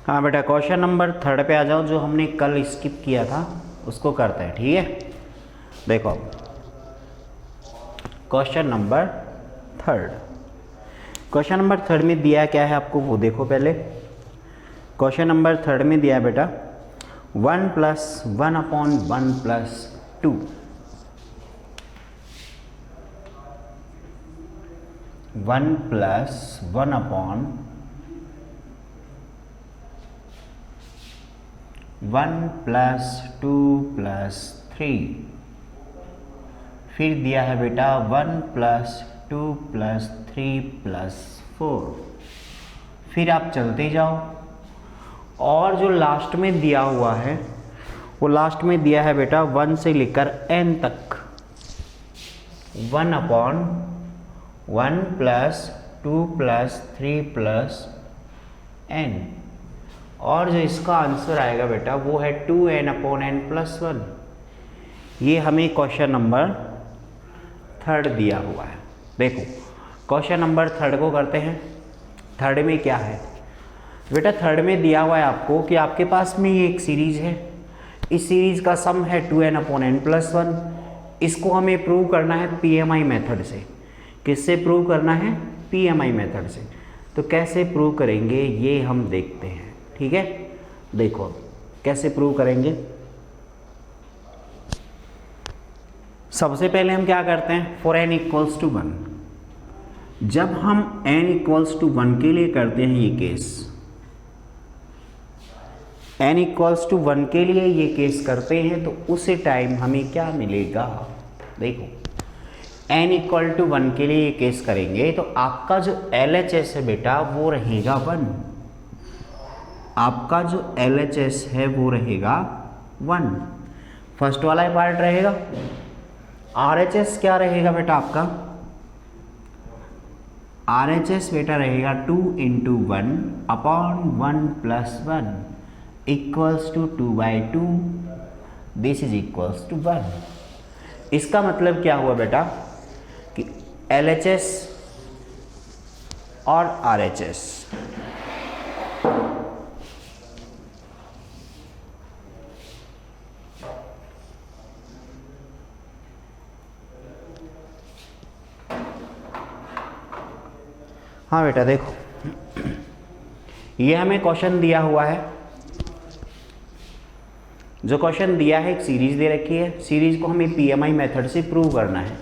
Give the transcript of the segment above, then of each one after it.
हाँ बेटा, question number 3 पे आ जाओ। जो हमने कल स्किप किया था उसको करते हैं, ठीक है। देखो क्वेश्चन नंबर 3, क्वेश्चन नंबर 3 में दिया क्या है आपको वो देखो पहले। क्वेश्चन नंबर 3 में दिया बेटा 1 + 1/1 + 2, 1 + 1/1 + 2 + 3, फिर दिया है बेटा 1 + 2 + 3 + 4। फिर आप चलते जाओ और जो लास्ट में दिया हुआ है वो लास्ट में दिया है बेटा 1 से लेकर n तक, 1/1 + 2 + 3 + n। और जो इसका आंसर आएगा बेटा वो है 2n/n + 1। ये हमें क्वेश्चन नंबर 3 दिया हुआ है। देखो क्वेश्चन नंबर 3 को करते हैं। 3 में क्या है बेटा, 3 में दिया हुआ है आपको कि आपके पास में ये एक सीरीज है, इस सीरीज का सम है 2n/n + 1। इसको हमें प्रूव करना है PMI मेथड से। किससे प्रूव करना है? PMI मेथड से। तो कैसे प्रूव करेंगे ये हम देखते हैं, ठीक है। देखो कैसे प्रूव करेंगे। सबसे पहले हम क्या करते हैं, फॉर n = 1, जब हम n = 1 के लिए करते हैं ये केस, n = 1 के लिए ये केस करते हैं तो उस टाइम हमें क्या मिलेगा। देखो n = 1 के लिए ये केस करेंगे तो आपका जो LHS है बेटा वो रहेगा 1। आपका जो LHS है वो रहेगा 1, फर्स्ट वाला पार्ट रहेगा। RHS क्या रहेगा बेटा आपका? RHS बेटा रहेगा 2 × 1/1 + 1 = 2/2, दिस इज इक्वल्स टू 1। इसका मतलब क्या हुआ बेटा कि LHS और RHS हाँ बेटा देखो, ये हमें क्वेश्चन दिया हुआ है। जो क्वेश्चन दिया है एक सीरीज दे रखी है, सीरीज को हमें PMI मेथड से प्रूव करना है।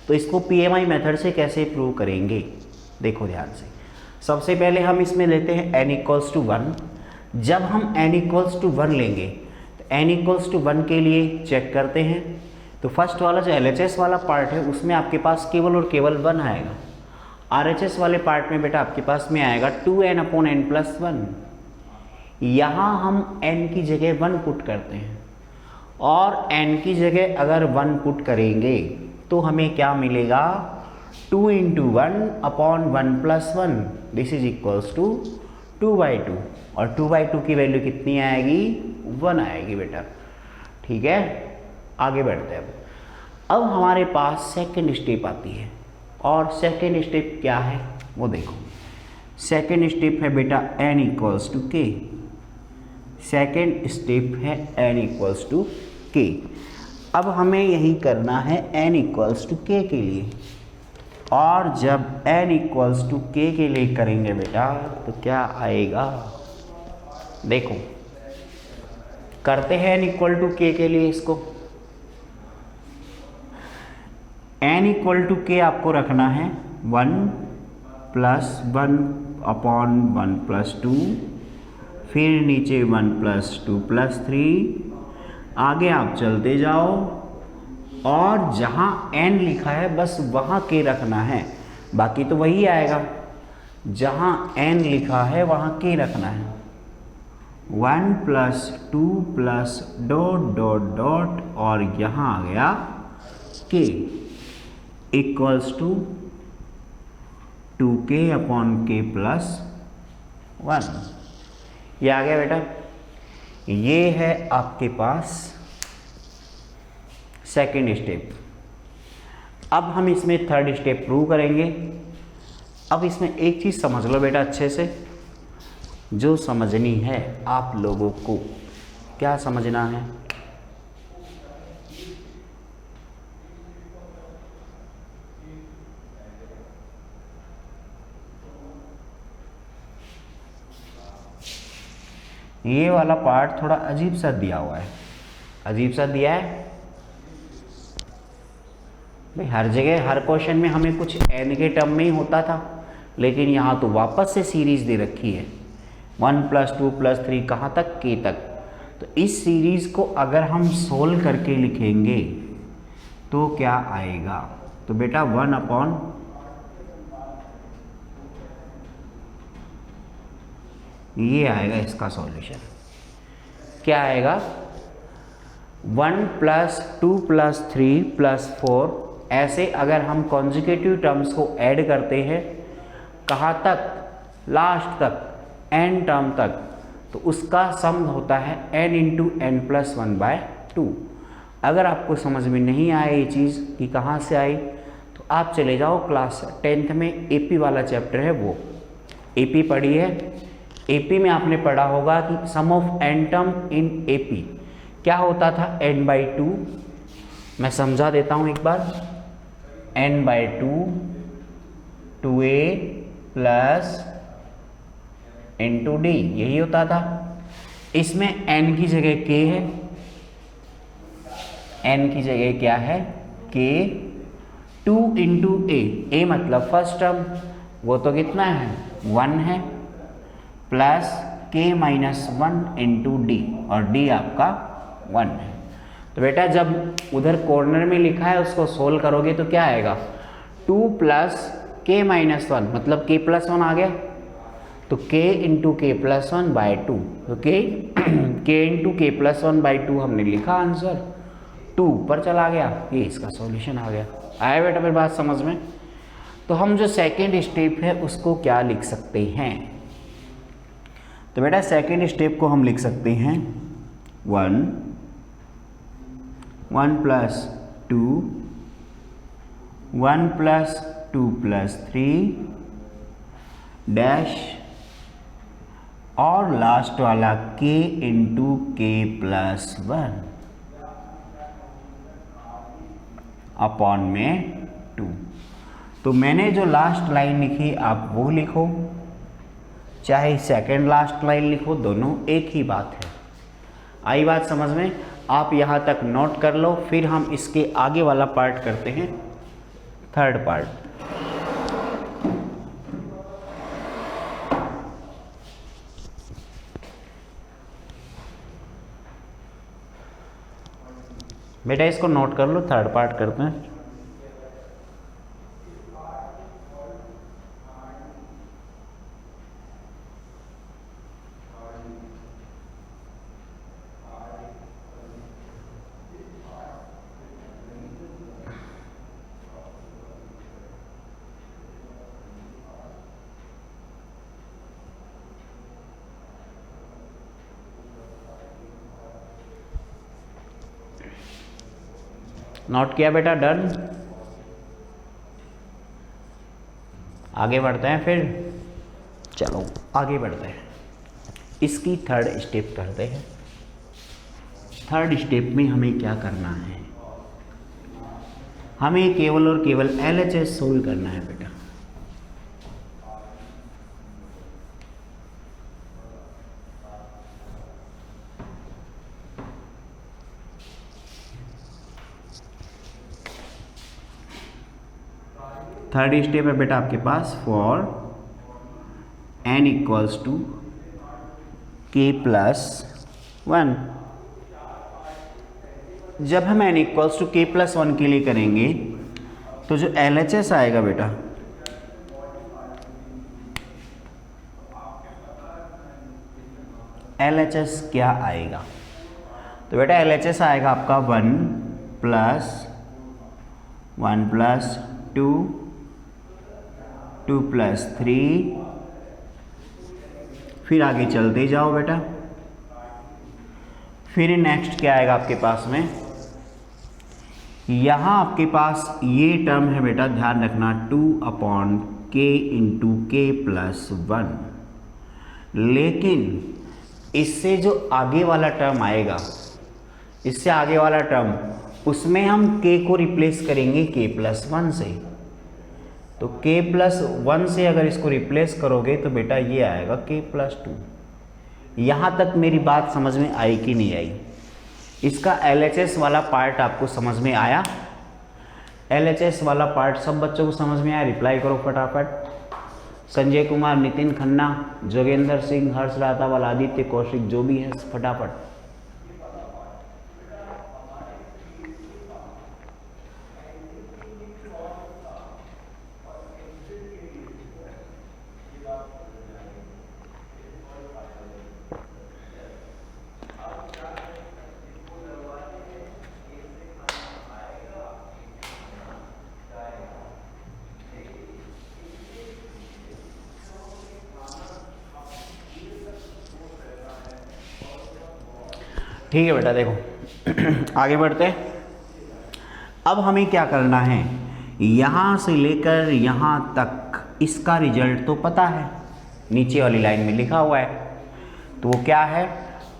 तो इसको PMI मेथड से कैसे प्रूव करेंगे देखो ध्यान से। सबसे पहले हम इसमें लेते हैं n = 1। जब हम n = 1 लेंगे तो n = 1 के लिए चेक करते हैं। तो फर्स्ट वाला जो LHS वाला पार्ट है उसमें आपके पास केवल और केवल 1 आएगा। RHS वाले पार्ट में बेटा आपके पास में आएगा 2n/n + 1। यहाँ हम n की जगह 1 पुट करते हैं और n की जगह अगर 1 पुट करेंगे तो हमें क्या मिलेगा, 2 × 1/1 + 1, दिस इज इक्वल्स टू 2/2। और 2/2 की वैल्यू कितनी आएगी? 1 आएगी बेटा, ठीक है। आगे बढ़ते हैं। अब हमारे पास सेकेंड स्टेप आती है और सेकेंड स्टेप क्या है वो देखो। सेकेंड स्टेप है बेटा n = k। सेकेंड स्टेप है n = k। अब हमें यही करना है n = k के लिए। और जब n = k के लिए करेंगे बेटा तो क्या आएगा देखो। करते हैं n = k के लिए इसको। n = k आपको रखना है 1 + 1/1 + 2, फिर नीचे 1 + 2 + 3। आगे आप चलते जाओ और जहाँ n लिखा है बस वहाँ k रखना है, बाकी तो वही आएगा। जहाँ n लिखा है वहाँ k रखना है। 1 + 2 + ... और यहाँ आ गया k इक्वल्स टू 2k/k + 1। ये आ गया बेटा। ये है आपके पास सेकेंड स्टेप। अब हम इसमें थर्ड स्टेप प्रूव करेंगे। अब इसमें एक चीज़ समझ लो बेटा अच्छे से, जो समझनी है आप लोगों को। क्या समझना है? ये वाला पार्ट थोड़ा अजीब सा दिया हुआ है। अजीब सा दिया है भाई, हर जगह हर क्वेश्चन में हमें कुछ n के टर्म में ही होता था, लेकिन यहाँ तो वापस से सीरीज दे रखी है 1 + 2 + 3 कहाँ तक, k तक। तो इस सीरीज को अगर हम सोल्व करके लिखेंगे तो क्या आएगा? तो बेटा 1/, ये आएगा इसका सॉल्यूशन। क्या आएगा? 1 + 2 + 3 + 4, ऐसे अगर हम कॉन्जिक्यूटिव टर्म्स को ऐड करते हैं कहाँ तक, लास्ट तक, n टर्म तक, तो उसका सम होता है n × n + 1/2। अगर आपको समझ में नहीं आया ये चीज़ कि कहाँ से आई, तो आप चले जाओ क्लास 10th में AP वाला चैप्टर है, वो AP पढ़ी है। AP में आपने पढ़ा होगा कि sum of n term in AP क्या होता था, n/2। मैं समझा देता हूँ एक बार, n/2 2a + × d, यही होता था। इसमें n की जगह k है, n की जगह क्या है, k। 2 × a मतलब फर्स्ट टर्म, वो तो कितना है, 1 है, प्लस k - 1 × d, और d आपका 1 है। तो बेटा जब उधर कॉर्नर में लिखा है उसको सोल्व करोगे तो क्या आएगा, 2 + k - 1 मतलब k + 1 आ गया, तो k × k + 1/2, तो k × k + 1/2 हमने लिखा, आंसर 2 ऊपर चला गया, ये इसका सॉल्यूशन आ गया। आया बेटा मेरी बात समझ में? तो हम जो सेकेंड स्टेप है उसको क्या लिख सकते हैं? तो बेटा सेकेंड स्टेप को हम लिख सकते हैं 1 + 2 1 + 2 + 3 डैश और लास्ट वाला k × k + 1 अपॉन में 2। तो मैंने जो लास्ट लाइन लिखी आप वो लिखो, चाहे सेकंड लास्ट लाइन लिखो, दोनों एक ही बात है। आई बात समझ में? आप यहाँ तक नोट कर लो, फिर हम इसके आगे वाला पार्ट करते हैं, थर्ड पार्ट। बेटा इसको नोट कर लो, थर्ड पार्ट करते हैं। नोट किया बेटा? डन। आगे बढ़ते हैं फिर, चलो आगे बढ़ते हैं। इसकी थर्ड स्टेप करते हैं। थर्ड स्टेप में हमें क्या करना है, हमें केवल और केवल LHS सोल्व करना है बेटा। थर्ड स्टेप है बेटा आपके पास, फॉर n = k + 1। जब हम n = k + 1 के लिए करेंगे तो जो LHS आएगा बेटा, LHS क्या आएगा? तो बेटा LHS आएगा आपका 1 + 1 + 2 2 + 3, फिर आगे चलते जाओ बेटा। फिर नेक्स्ट क्या आएगा आपके पास में, यहाँ आपके पास ये टर्म है बेटा, ध्यान रखना, 2/k × k + 1। लेकिन इससे जो आगे वाला टर्म आएगा, इससे आगे वाला टर्म, उसमें हम k को रिप्लेस करेंगे k+1 से। तो k+1 से अगर इसको रिप्लेस करोगे तो बेटा ये आएगा k+2। यहाँ तक मेरी बात समझ में आई कि नहीं आई? इसका LHS वाला पार्ट आपको समझ में आया? LHS वाला पार्ट सब बच्चों को समझ में आया? रिप्लाई करो फटाफट। संजय कुमार, नितिन खन्ना, जोगेंद्र सिंह, हर्ष रातावाल, आदित्य कौशिक, जो भी है फटाफट। ठीक है बेटा, देखो आगे बढ़ते हैं। अब हमें क्या करना है, यहाँ से लेकर यहाँ तक इसका रिजल्ट तो पता है, नीचे वाली लाइन में लिखा हुआ है। तो वो क्या है,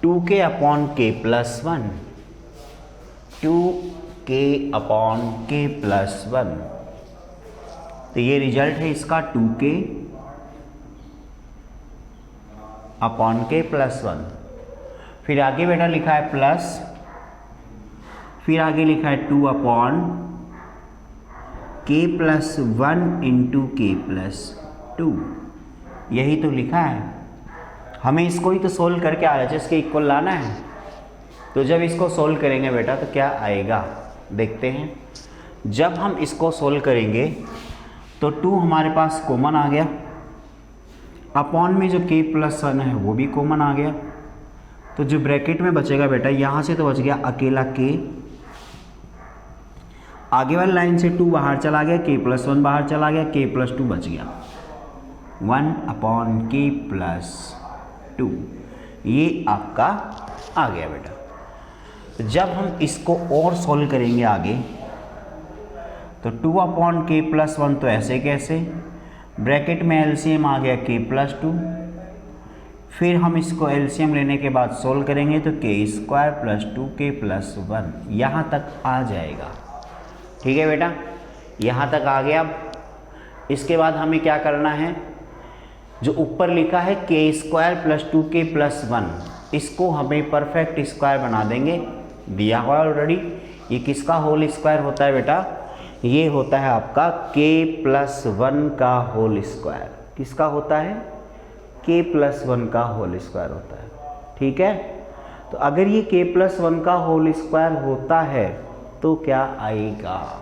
2k/k+1, 2k/k+1। तो ये रिजल्ट है इसका 2k/k+1। फिर आगे बेटा लिखा है प्लस, फिर आगे लिखा है 2/k+1 इंटू k+2। यही तो लिखा है, हमें इसको ही तो सोल्व करके RHS के इक्वल लाना है। तो जब इसको सोल्व करेंगे बेटा तो क्या आएगा देखते हैं। जब हम इसको सोल्व करेंगे तो 2 हमारे पास कॉमन आ गया, अपॉन में जो k+1 है वो भी कॉमन आ गया। तो जो ब्रैकेट में बचेगा बेटा, यहाँ से तो बच गया अकेला k, आगे वाली लाइन से 2 बाहर चला गया, k+1 बाहर चला गया, k+2 बच गया, 1/k+2। ये आपका आ गया बेटा। तो जब हम इसको और सोल्व करेंगे आगे तो 2/k+1 तो ऐसे कैसे, ब्रैकेट में एलसीएम आ गया k+2, फिर हम इसको एलसीएम लेने के बाद सोल्व करेंगे तो k² + 2k+1 यहाँ तक आ जाएगा। ठीक है बेटा, यहाँ तक आ गया। इसके बाद हमें क्या करना है, जो ऊपर लिखा है k² + 2k+1, इसको हमें परफेक्ट स्क्वायर बना देंगे, दिया हुआ ऑलरेडी। ये किसका होल स्क्वायर होता है बेटा, ये होता है आपका k+1 का होल स्क्वायर। किसका होता है, k+1 का होल स्क्वायर होता है। ठीक है, तो अगर ये k+1 का होल स्क्वायर होता है तो क्या आएगा,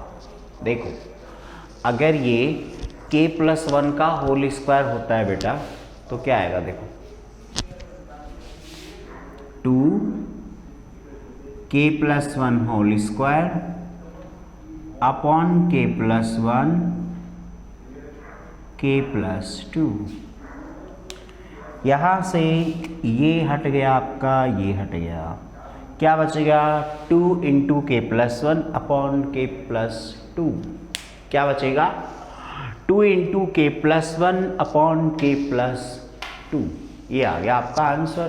देखो अगर ये k+1 का होल स्क्वायर होता है बेटा तो क्या आएगा, देखो 2k+1 whole square upon k+1 k+2। यहाँ से ये हट गया आपका, ये हट गया, क्या बचेगा 2 × k+1 अपॉन k+2। क्या बचेगा 2 × k+1 अपॉन k+2। ये आ गया आपका आंसर।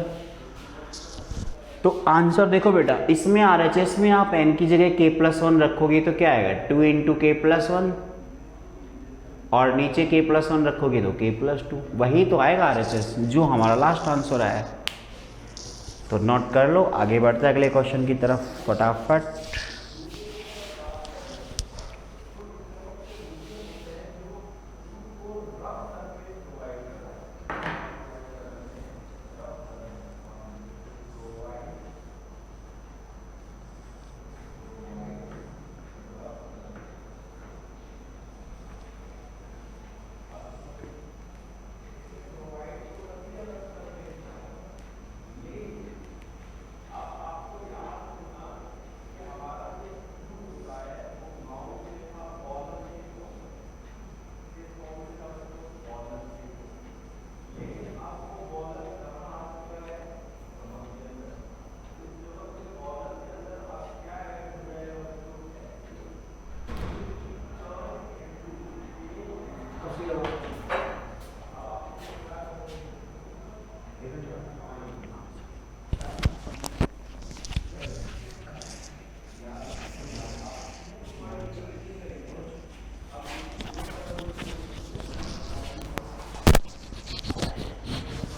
तो आंसर देखो बेटा, इसमें RHS में आप n की जगह k+1 रखोगे तो क्या आएगा 2 × k+1, और नीचे k+1 रखोगे तो k+2, वही तो आएगा RHS जो हमारा लास्ट आंसर आया। तो नोट कर लो, आगे बढ़ते हैं अगले क्वेश्चन की तरफ फटाफट।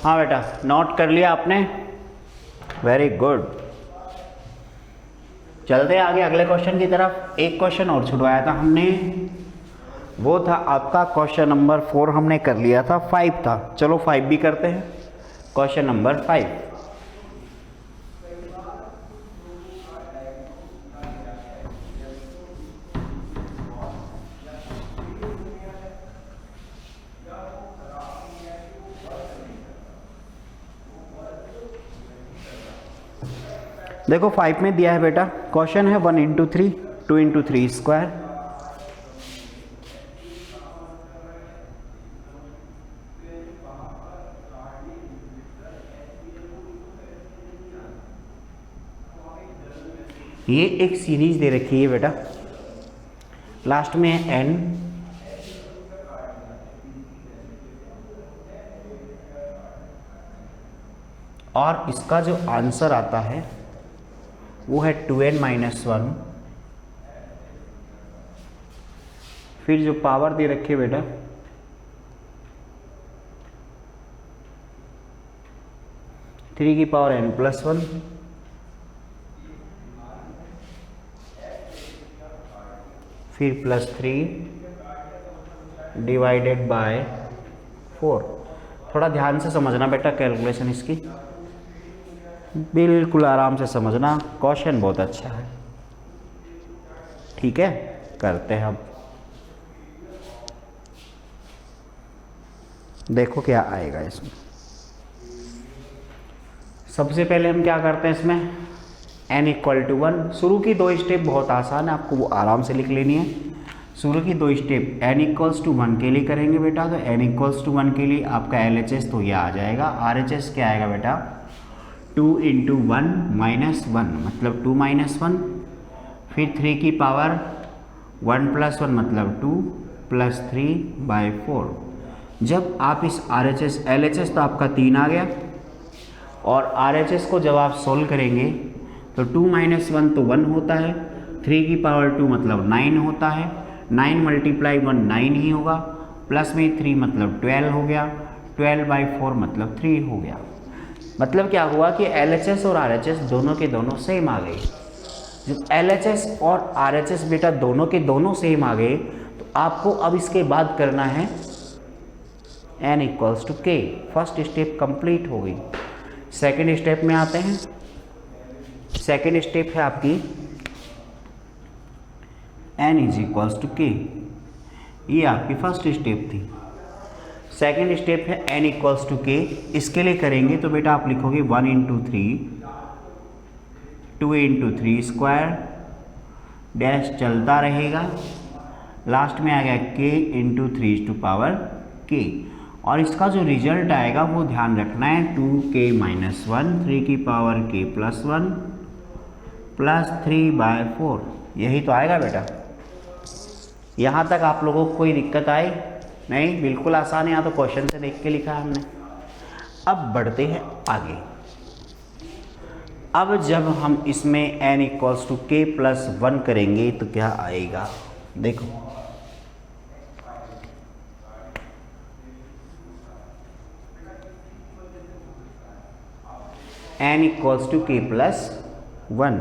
हाँ बेटा, नोट कर लिया आपने, वेरी गुड। चलते हैं आगे अगले क्वेश्चन की तरफ। एक क्वेश्चन और छुड़वाया था हमने, वो था आपका क्वेश्चन नंबर 4 हमने कर लिया था, 5 था। चलो 5 भी करते हैं। क्वेश्चन नंबर 5, देखो 5 में दिया है बेटा, क्वेश्चन है 1 इंटू 3, 2 इंटू 3 स्क्वायर। ये एक सीरीज दे रखी है बेटा, लास्ट में है n, और इसका जो आंसर आता है वो है 2n-1। फिर जो पावर दे रखी है बेटा, थ्री की पावर n+1, फिर +3 डिवाइडेड बाय 4। थोड़ा ध्यान से समझना बेटा कैलकुलेशन इसकी, बिल्कुल आराम से समझना, क्वेश्चन बहुत अच्छा है। ठीक है, करते हैं अब। देखो क्या आएगा इसमें। सबसे पहले हम क्या करते हैं इसमें, n = 1। शुरू की 2 स्टेप बहुत आसान है, आपको वो आराम से लिख लेनी है। शुरू की 2 स्टेप n = 1 के लिए करेंगे बेटा, तो n = 1 के लिए आपका LHS तो ये आ जाएगा। RHS क्या आएगा बेटा, 2 × 1 - 1 मतलब 2 - 1, फिर 3 की पावर 1 + 1 मतलब 2 +3/4। जब आप इस RHS LHS तो आपका 3 आ गया, और RHS को जब आप सोल्व करेंगे तो 2 - 1 तो 1 होता है, 3 की पावर 2 मतलब 9 होता है, 9 × 1 9 ही होगा, प्लस में 3 मतलब 12 हो गया, 12/4 मतलब 3 हो गया। मतलब क्या हुआ कि LHS और RHS दोनों के दोनों सेम आ गए। जब LHS और RHS बेटा दोनों के दोनों सेम आ गए, तो आपको अब इसके बाद करना है n = k। First step complete हो गई। सेकेंड स्टेप में आते हैं। सेकेंड स्टेप है आपकी n = k, ये आपकी फर्स्ट स्टेप थी। सेकेंड स्टेप है n = k। इसके लिए करेंगे तो बेटा आप लिखोगे 1 × 3, 2 × 3 स्क्वायर, डैश चलता रहेगा, लास्ट में आ गया k × 3 k। और इसका जो रिजल्ट आएगा वो ध्यान रखना है, 2k - 1, 3 की पावर k +1 +3/4, यही तो आएगा बेटा। यहाँ तक आप लोगों को कोई दिक्कत आई नहीं? बिल्कुल आसान है, यहाँ तो क्वेश्चन से देख के लिखा है हमने। अब बढ़ते हैं आगे। अब जब हम इसमें n = k + 1 करेंगे तो क्या आएगा, देखो n = k + 1।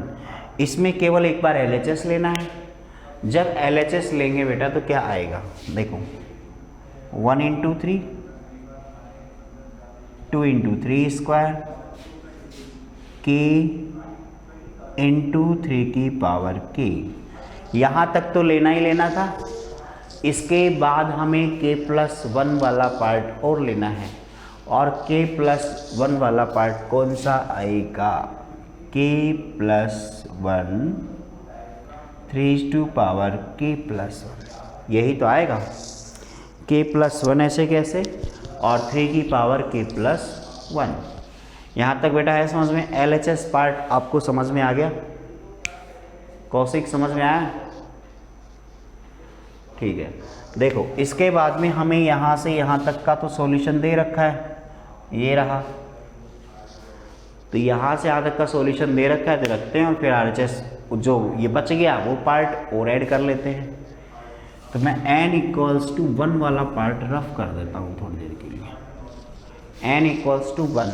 इसमें केवल एक बार LHS लेना है। जब LHS लेंगे बेटा तो क्या आएगा, देखो 1 × 3, 2 × 3 स्क्वायर, k × 3 की पावर k। यहाँ तक तो लेना ही लेना था। इसके बाद हमें k + 1 वाला पार्ट और लेना है, और k + 1 वाला पार्ट कौन सा आएगा, k + 1 3 k + 1, यही तो आएगा। k + 1 ऐसे कैसे, और 3 की पावर k + 1। यहाँ तक बेटा है समझ में? LHS पार्ट आपको समझ में आ गया? कौशिक समझ में आया? ठीक है। देखो इसके बाद में हमें यहाँ से यहाँ तक का तो सॉल्यूशन दे रखा है, ये रहा। तो यहाँ से यहाँ तक का सॉल्यूशन दे रखा है तो रखते हैं, और फिर RHS जो ये बच गया वो पार्ट और ऐड कर लेते हैं। तो मैं n = 1 वाला पार्ट रफ कर देता हूँ थोड़ी देर के लिए। n इक्वल्स टू 1,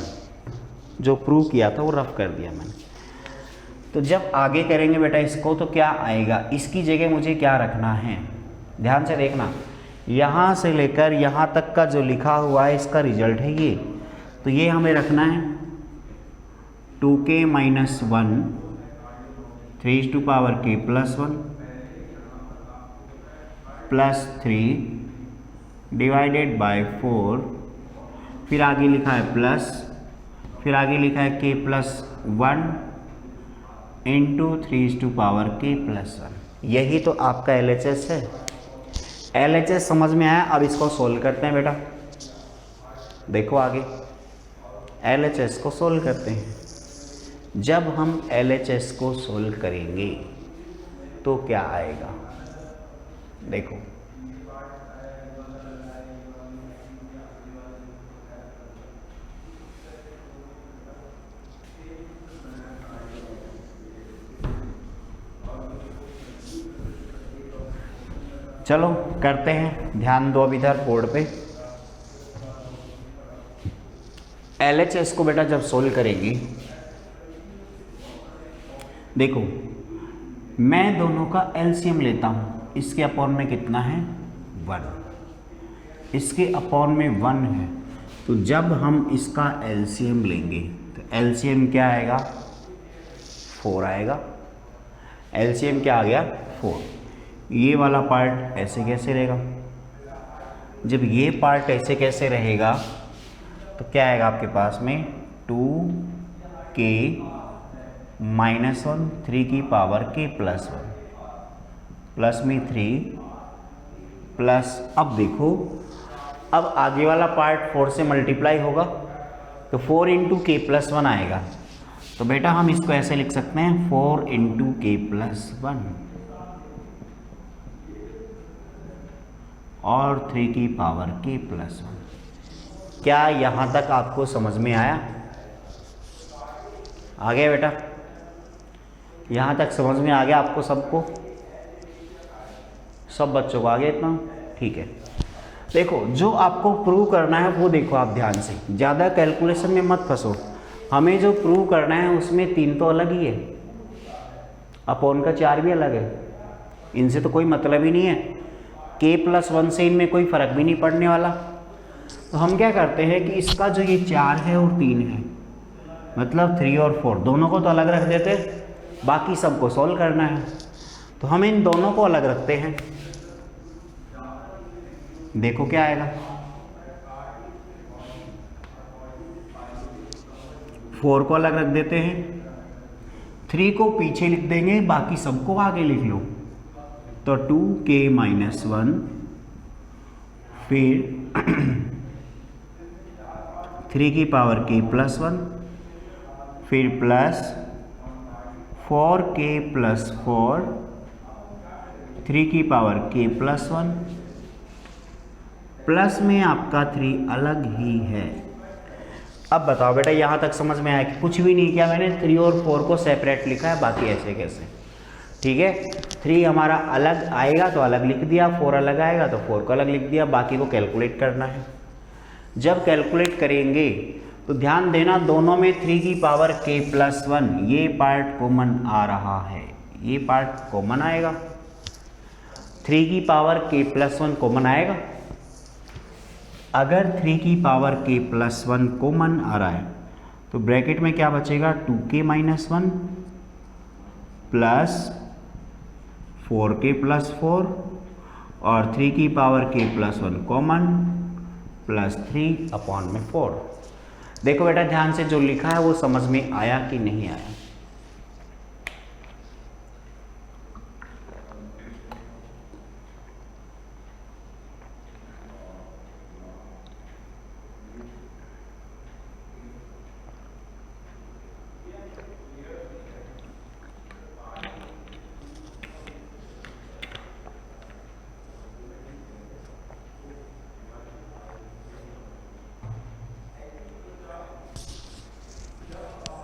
जो प्रूव किया था वो रफ कर दिया मैंने। तो जब आगे करेंगे बेटा इसको तो क्या आएगा, इसकी जगह मुझे क्या रखना है, ध्यान से देखना, यहाँ से लेकर यहाँ तक का जो लिखा हुआ है इसका रिजल्ट है ये, तो ये हमें रखना है 2k - 1 3 to power k + 1 plus 3 divided by 4, फिर आगे लिखा है प्लस, फिर आगे लिखा है k + 1 into 3 to power k + 1। यही तो आपका LHS है। LHS समझ में आया। अब इसको सोल्व करते हैं बेटा, देखो आगे LHS को सोल्व करते हैं। जब हम LHS को सोल्व करेंगे तो क्या आएगा, देखो चलो करते हैं, ध्यान दो अब इधर बोर्ड पे। LHS को बेटा जब सोल्व करेंगे, देखो मैं दोनों का LCM लेता हूँ, इसके अपॉन में कितना है 1, इसके अपॉन में 1 है, तो जब हम इसका LCM लेंगे तो LCM क्या आएगा 4 आएगा। LCM क्या आ गया 4। ये वाला पार्ट ऐसे कैसे रहेगा, जब ये पार्ट ऐसे कैसे रहेगा तो क्या आएगा आपके पास में 2k - 1 3 की पावर k + 1 प्लस में 3 प्लस, अब देखो अब आगे वाला पार्ट 4 से मल्टीप्लाई होगा तो 4 इंटू k + 1 आएगा। तो बेटा हम इसको ऐसे लिख सकते हैं 4 इंटू k + 1 और 3 की पावर k + 1। क्या यहाँ तक आपको समझ में आया? आ गया बेटा, यहाँ तक समझ में आ गया आपको सबको, सब बच्चों को आ गया इतना? ठीक है। देखो जो आपको प्रूव करना है वो देखो आप ध्यान से, ज़्यादा कैलकुलेशन में मत फंसो। हमें जो प्रूव करना है उसमें 3 तो अलग ही है, अपॉन का 4 भी अलग है, इनसे तो कोई मतलब ही नहीं है। k + 1 से इनमें कोई फ़र्क भी नहीं पड़ने वाला। तो हम क्या करते हैं कि इसका जो ये 4 है और 3 है, मतलब 3 और 4 दोनों को तो अलग रख देते, बाकी सबको सॉल्व करना है। तो हम इन दोनों को अलग रखते हैं, देखो क्या आएगा 4 को अलग रख देते हैं, 3 को पीछे लिख देंगे, बाकी सबको आगे लिख लो। तो 2k - 1 फिर 3 की पावर k + 1 फिर प्लस 4k + 4 3 की पावर k + 1 प्लस में आपका 3 अलग ही है। अब बताओ बेटा यहाँ तक समझ में आया कि कुछ भी नहीं किया मैंने, 3 और 4 को सेपरेट लिखा है, बाकी ऐसे कैसे, ठीक है। 3 हमारा अलग आएगा तो अलग लिख दिया, 4 अलग आएगा तो 4 को अलग लिख दिया, बाकी को कैलकुलेट करना है। जब कैलकुलेट करेंगे तो ध्यान देना दोनों में 3 की पावर k + 1 ये पार्ट कॉमन आ रहा है, ये पार्ट कॉमन आएगा, 3 की पावर k + 1 कॉमन आएगा। अगर 3 की पावर k + 1 कॉमन आ रहा है तो ब्रैकेट में क्या बचेगा 2k - 1 प्लस 4k + 4 और 3 की power k + 1 common plus 3 upon में 4। देखो बेटा ध्यान से जो लिखा है वो समझ में आया कि नहीं आया?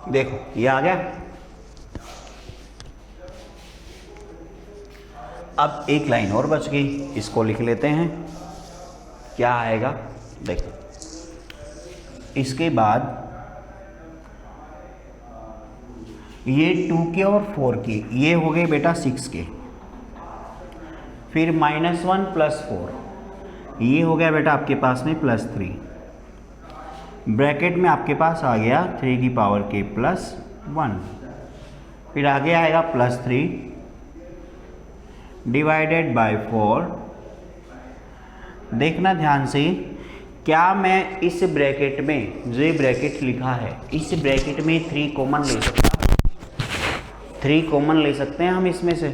देखो ये आ गया। अब एक लाइन और बच गई, इसको लिख लेते हैं, क्या आएगा देखो। इसके बाद ये 2k और 4k, ये हो गए बेटा 6k, फिर -1 + 4, ये हो गया बेटा आपके पास में +3, ब्रैकेट में आपके पास आ गया 3k + 1, फिर आगे आएगा +3 डिवाइडेड बाय 4। देखना ध्यान से, क्या मैं इस ब्रैकेट में, जो ये ब्रैकेट लिखा है, इस ब्रैकेट में 3 कॉमन ले सकता हूँ? 3 कॉमन ले सकते हैं हम इसमें से।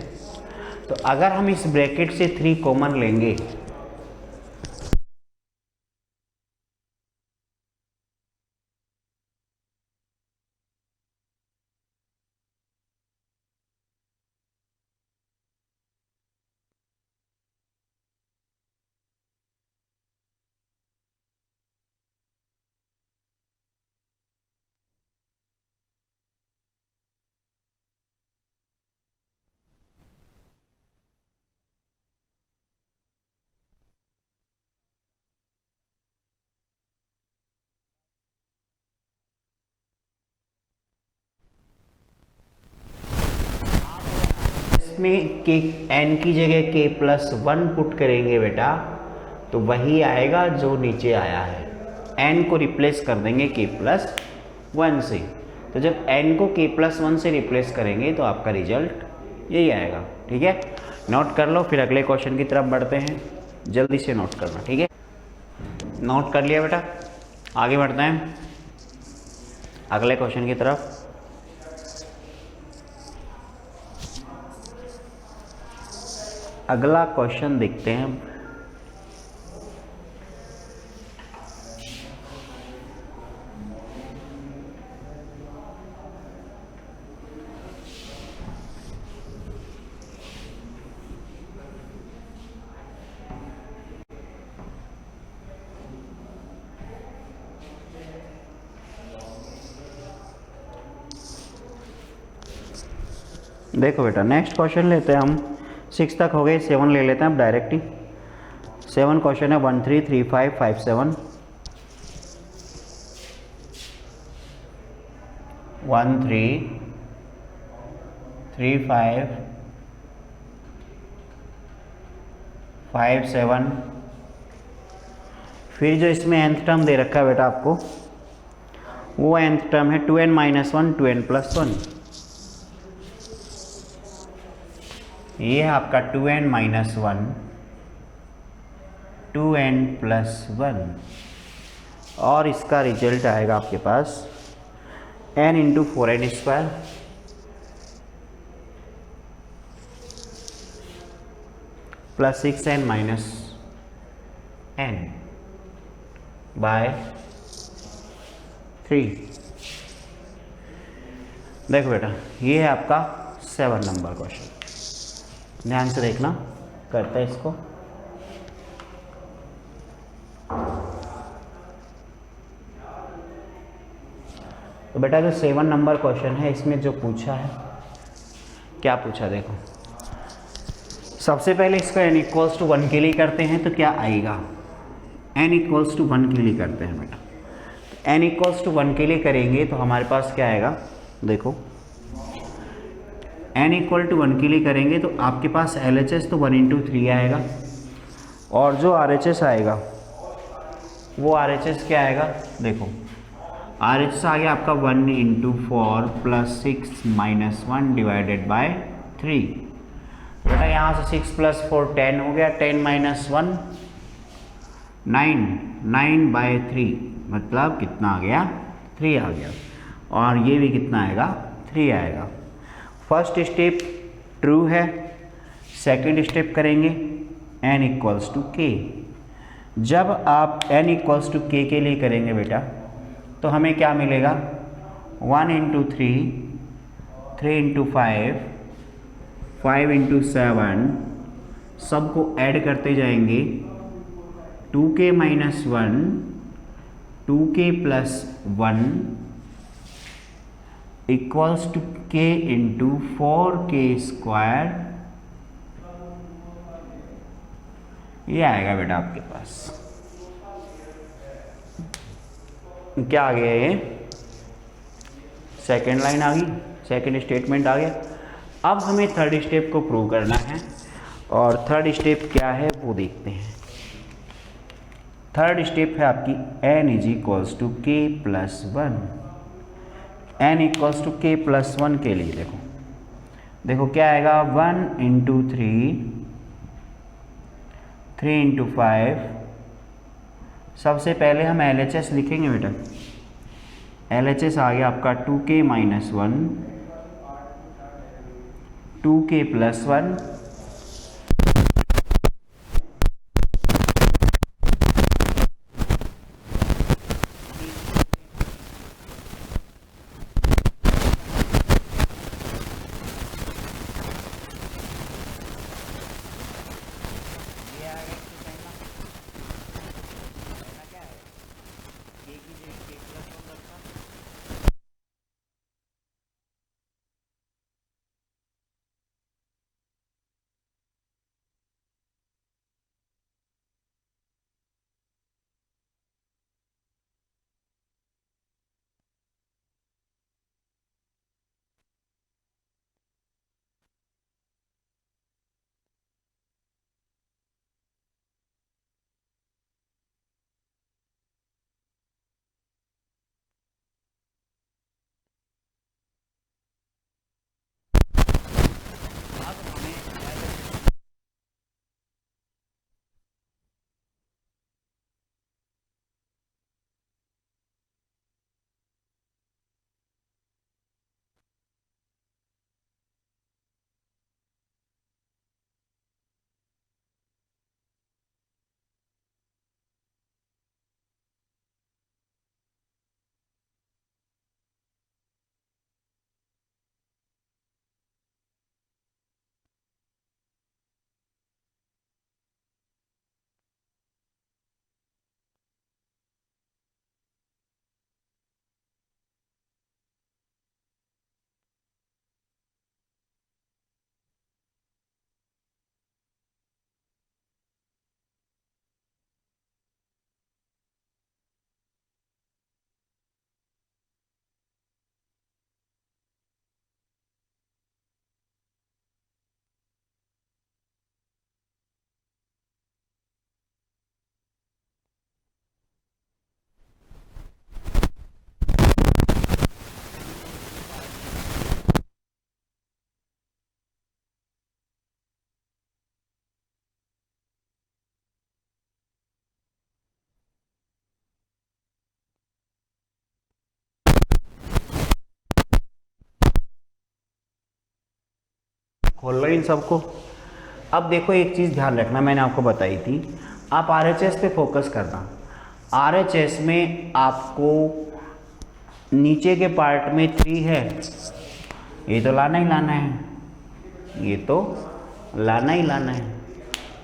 तो अगर हम इस ब्रैकेट से 3 कॉमन लेंगे में के n की जगह k+1 पुट करेंगे बेटा, तो वही आएगा जो नीचे आया है। n को रिप्लेस कर देंगे k+1 से, तो जब n को k+1 से रिप्लेस करेंगे तो आपका रिजल्ट यही आएगा। ठीक है, नोट कर लो, फिर अगले क्वेश्चन की तरफ बढ़ते हैं। जल्दी से नोट करना, ठीक है। नोट कर लिया बेटा, आगे बढ़ते हैं अगले क्वेश्चन की तरफ। अगला क्वेश्चन देखते हैं। देखो बेटा, नेक्स्ट क्वेश्चन लेते हैं हम। 6 तक हो गए, 7 ले लेते हैं अब डायरेक्ट ही। 7 क्वेश्चन है 1 3 3 5 5 7 1 3 3 5 5 7। फिर जो इसमें nth टर्म दे रखा है बेटा आपको, वो nth टर्म है 2n - 1 2n + 1। ये है आपका 2n - 1 2n + 1, और इसका रिजल्ट आएगा आपके पास n × 4n² + 6n - n bye 3। देखो बेटा, ये है आपका 7 नंबर क्वेश्चन। ध्यान से देखना, करते हैं इसको। तो बेटा जो 7 नंबर क्वेश्चन है, इसमें जो पूछा है, क्या पूछा देखो। सबसे पहले इसको n = 1 के लिए करते हैं तो क्या आएगा, n = 1 के लिए करते हैं बेटा। n = 1 के लिए करेंगे तो हमारे पास क्या आएगा, देखो n = 1 के लिए करेंगे तो आपके पास LHS तो 1 × 3 आएगा, और जो RHS आएगा वो RHS क्या आएगा, देखो RHS आ गया आपका 1 × 4 + 6 - 1 डिवाइडेड बाय 3। बेटा यहाँ से 6 + 4 10 हो गया, 10 - 1 9 9/3, मतलब कितना आ गया, 3 आ गया, और ये भी कितना आएगा, 3 आएगा। फर्स्ट स्टेप ट्रू है, सेकंड स्टेप करेंगे n = k। जब आप n = k के लिए करेंगे बेटा तो हमें क्या मिलेगा, 1 × 3 3 × 5 5 × 7, सबको ऐड करते जाएंगे, 2k - 1 2k + 1 = k × 4k²। ये आएगा बेटा आपके पास। क्या आ गया ये, सेकेंड लाइन आ गई, सेकेंड स्टेटमेंट आ गया। अब हमें थर्ड स्टेप को प्रूव करना है, और थर्ड स्टेप क्या है वो देखते हैं। थर्ड स्टेप है आपकी n is equals to K plus one. n equals to K plus one के लिए देखो क्या आएगा, 1 इंटू 3, 3 इंटू 5। सबसे पहले हम LHS लिखेंगे बेटा। LHS आ गया आपका 2k माइनस 1, 2k प्लस 1, खोल लो इन सबको। अब देखो एक चीज़ ध्यान रखना, मैंने आपको बताई थी, आप RHS पे फोकस करना। RHS में आपको नीचे के पार्ट में 3 है, ये तो लाना ही लाना है, ये तो लाना ही लाना है,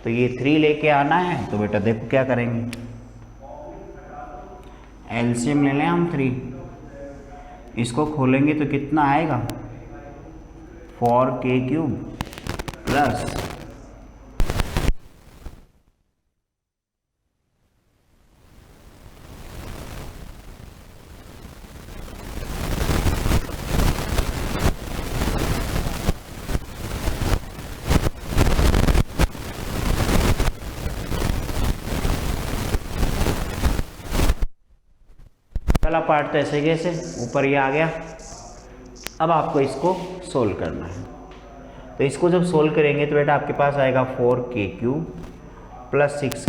तो ये 3 लेके आना है। तो बेटा देखो क्या करेंगे, एलसीएम ले लें हम 3, इसको खोलेंगे तो कितना आएगा, 4k³ प्लस पहला पार्ट तो ऐसे कैसे ऊपर ये आ गया। अब आपको इसको सोल्व करना है, तो इसको जब सोल्व करेंगे तो बेटा आपके पास आएगा 4k³ प्लस 6।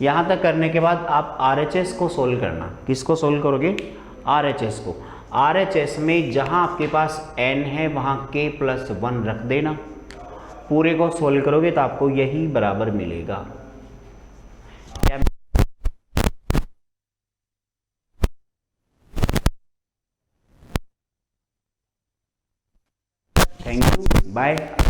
यहाँ तक करने के बाद आप RHS को सोल्व करना। किसको सोल्व करोगे, RHS को। RHS में जहाँ आपके पास n है वहाँ k+1 रख देना, पूरे को सोल्व करोगे तो आपको यही बराबर मिलेगा। Thank you, bye.